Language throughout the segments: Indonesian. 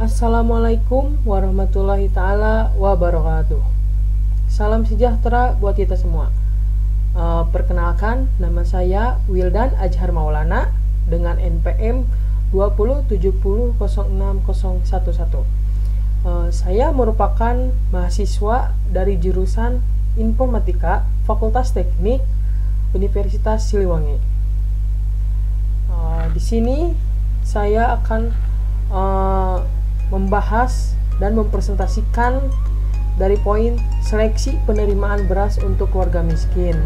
Assalamualaikum warahmatullahi ta'ala wabarakatuh. Salam sejahtera buat kita semua. Perkenalkan, nama saya Wildan Ajhar Maulana dengan NPM 2070060011. Saya merupakan mahasiswa dari jurusan Informatika Fakultas Teknik Universitas Siliwangi. Di sini saya akan membahas dan mempresentasikan dari poin seleksi penerimaan beras untuk keluarga miskin.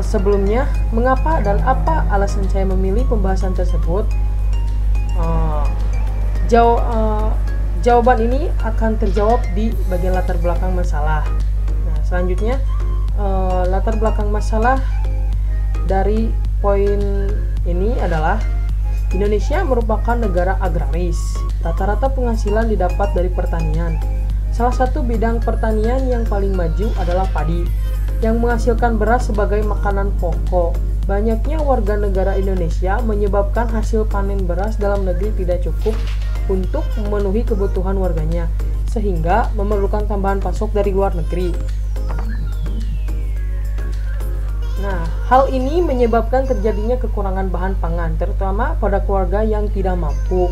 Sebelumnya, mengapa dan apa alasan saya memilih pembahasan tersebut? Jawaban ini akan terjawab di bagian latar belakang masalah. Nah, selanjutnya latar belakang masalah dari poin ini adalah Indonesia merupakan negara agraris. Rata-rata penghasilan didapat dari pertanian. Salah satu bidang pertanian yang paling maju adalah padi, yang menghasilkan beras sebagai makanan pokok. Banyaknya warga negara Indonesia menyebabkan hasil panen beras dalam negeri tidak cukup untuk memenuhi kebutuhan warganya, sehingga memerlukan tambahan pasok dari luar negeri. Nah, hal ini menyebabkan terjadinya kekurangan bahan pangan, terutama pada keluarga yang tidak mampu.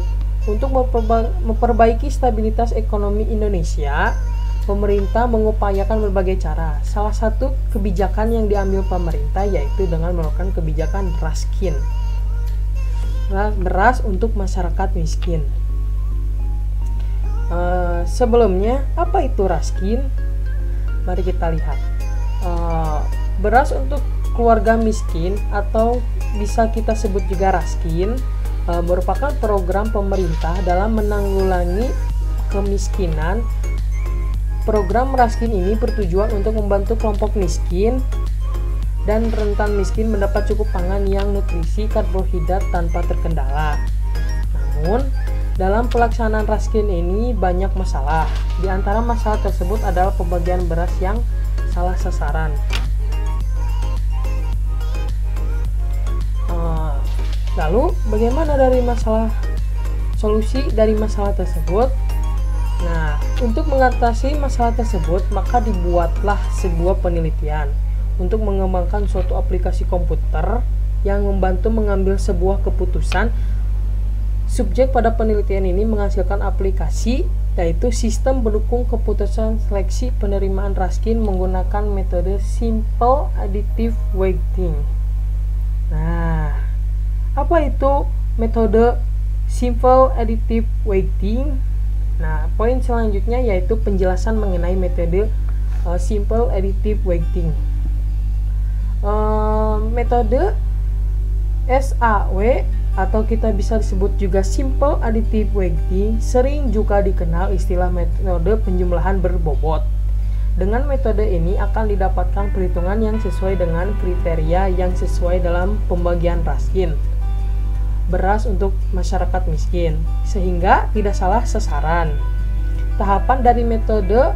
Untuk memperbaiki stabilitas ekonomi Indonesia, pemerintah mengupayakan berbagai cara. Salah satu kebijakan yang diambil pemerintah yaitu dengan melakukan kebijakan raskin, beras untuk masyarakat miskin. Sebelumnya, apa itu raskin? Mari kita lihat. Beras untuk keluarga miskin atau bisa kita sebut juga raskin merupakan program pemerintah dalam menanggulangi kemiskinan. Program raskin ini bertujuan untuk membantu kelompok miskin dan rentan miskin mendapat cukup pangan yang nutrisi karbohidrat tanpa terkendala. Namun, dalam pelaksanaan raskin ini banyak masalah. Di antara masalah tersebut adalah pembagian beras yang salah sasaran. Lalu, bagaimana solusi dari masalah tersebut? Nah, untuk mengatasi masalah tersebut, maka dibuatlah sebuah penelitian untuk mengembangkan suatu aplikasi komputer yang membantu mengambil sebuah keputusan. Subjek pada penelitian ini menghasilkan aplikasi, yaitu sistem pendukung keputusan seleksi penerimaan raskin menggunakan metode Simple Additive Weighting. Nah, apa itu metode Simple Additive Weighting? Nah, poin selanjutnya yaitu penjelasan mengenai metode Simple Additive Weighting. Metode SAW atau kita bisa disebut juga Simple Additive Weighting sering juga dikenal istilah metode penjumlahan berbobot. Dengan metode ini akan didapatkan perhitungan yang sesuai dengan kriteria yang sesuai dalam pembagian raskin beras untuk masyarakat miskin, sehingga tidak salah sasaran. Tahapan dari metode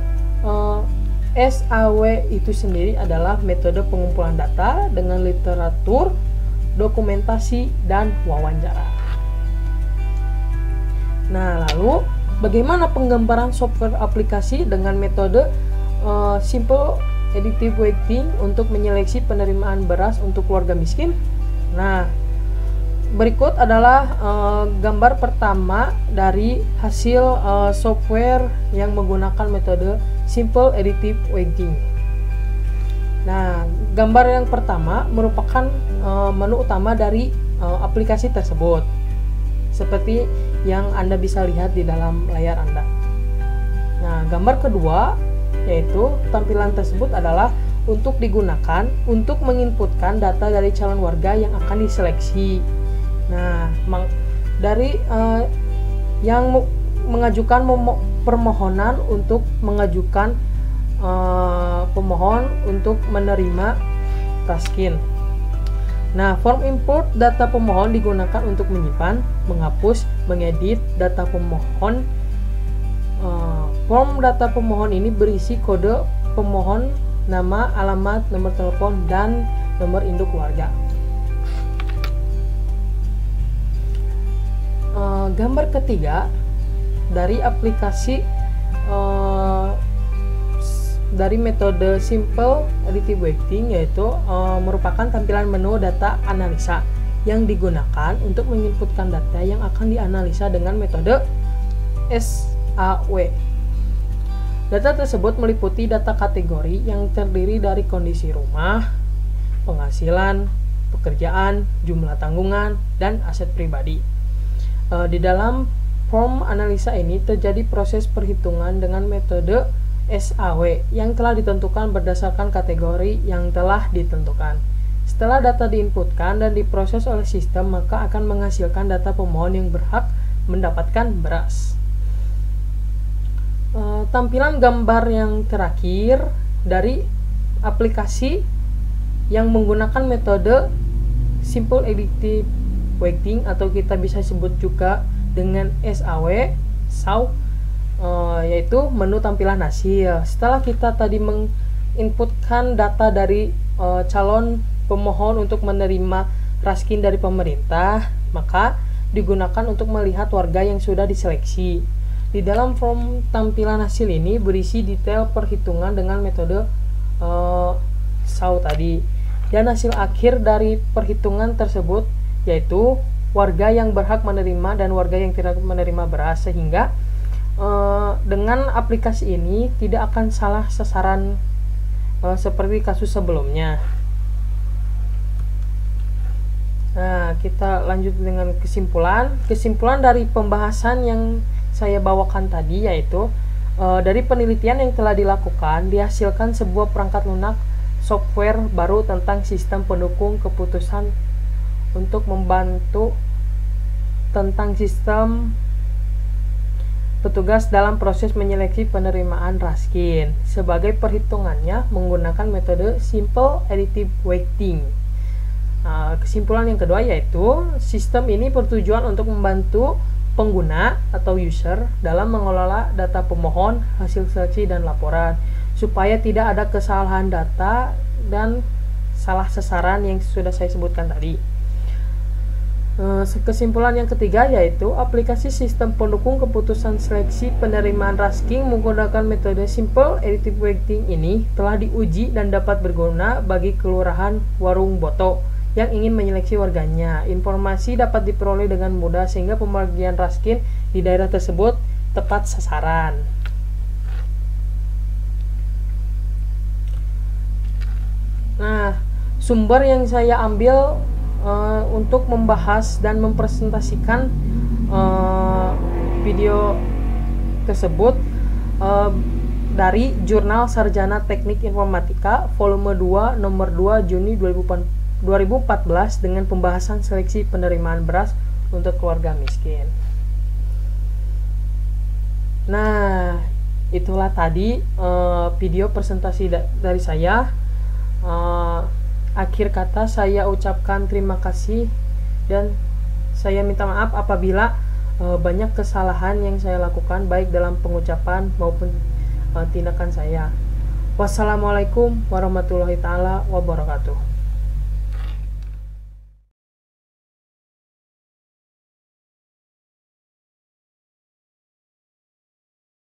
SAW itu sendiri adalah metode pengumpulan data dengan literatur, dokumentasi, dan wawancara. Nah, lalu bagaimana penggambaran software aplikasi dengan metode Simple Additive Weighting untuk menyeleksi penerimaan beras untuk keluarga miskin? Nah, berikut adalah gambar pertama dari hasil software yang menggunakan metode Simple Additive Weighting. Nah, gambar yang pertama merupakan menu utama dari aplikasi tersebut, seperti yang Anda bisa lihat di dalam layar Anda. Nah, gambar kedua yaitu tampilan tersebut adalah untuk digunakan untuk menginputkan data dari calon warga yang akan diseleksi. Nah, dari yang mengajukan permohonan untuk mengajukan pemohon untuk menerima raskin. Nah, form import data pemohon digunakan untuk menyimpan, menghapus, mengedit data pemohon. Form data pemohon ini berisi kode pemohon, nama, alamat, nomor telepon, dan nomor induk keluarga. Gambar ketiga dari aplikasi dari metode Simple Additive Weighting, yaitu merupakan tampilan menu data analisa yang digunakan untuk menginputkan data yang akan dianalisa dengan metode SAW. Data tersebut meliputi data kategori yang terdiri dari kondisi rumah, penghasilan, pekerjaan, jumlah tanggungan, dan aset pribadi. Di dalam form analisa ini terjadi proses perhitungan dengan metode SAW yang telah ditentukan berdasarkan kategori yang telah ditentukan. Setelah data diinputkan dan diproses oleh sistem, maka akan menghasilkan data pemohon yang berhak mendapatkan beras. Tampilan gambar yang terakhir dari aplikasi yang menggunakan metode Simple Additive Weighting, atau kita bisa sebut juga dengan SAW, yaitu menu tampilan hasil. Setelah kita tadi menginputkan data dari calon pemohon untuk menerima raskin dari pemerintah, maka digunakan untuk melihat warga yang sudah diseleksi. Di dalam form tampilan hasil ini berisi detail perhitungan dengan metode SAW tadi, dan hasil akhir dari perhitungan tersebut yaitu warga yang berhak menerima dan warga yang tidak menerima beras, sehingga dengan aplikasi ini tidak akan salah sasaran seperti kasus sebelumnya. Nah, kita lanjut dengan kesimpulan dari pembahasan yang saya bawakan tadi, yaitu dari penelitian yang telah dilakukan dihasilkan sebuah perangkat lunak software baru tentang sistem pendukung keputusan untuk membantu tentang sistem petugas dalam proses menyeleksi penerimaan raskin. Sebagai perhitungannya menggunakan metode Simple Additive Weighting. Kesimpulan yang kedua yaitu sistem ini bertujuan untuk membantu pengguna atau user dalam mengelola data pemohon, hasil seleksi, dan laporan, supaya tidak ada kesalahan data dan salah sasaran yang sudah saya sebutkan tadi. Kesimpulan yang ketiga yaitu aplikasi sistem pendukung keputusan seleksi penerimaan raskin menggunakan metode Simple Additive Weighting ini telah diuji dan dapat berguna bagi kelurahan Warung Boto yang ingin menyeleksi warganya. Informasi dapat diperoleh dengan mudah sehingga pembagian raskin di daerah tersebut tepat sasaran. Nah, sumber yang saya ambil untuk membahas dan mempresentasikan video tersebut dari Jurnal Sarjana Teknik Informatika volume 2 nomor 2 Juni 2014 dengan pembahasan seleksi penerimaan beras untuk keluarga miskin. Nah, itulah tadi video presentasi dari saya. Akhir kata saya ucapkan terima kasih dan saya minta maaf apabila banyak kesalahan yang saya lakukan baik dalam pengucapan maupun tindakan saya. Wassalamualaikum warahmatullahi taala wabarakatuh.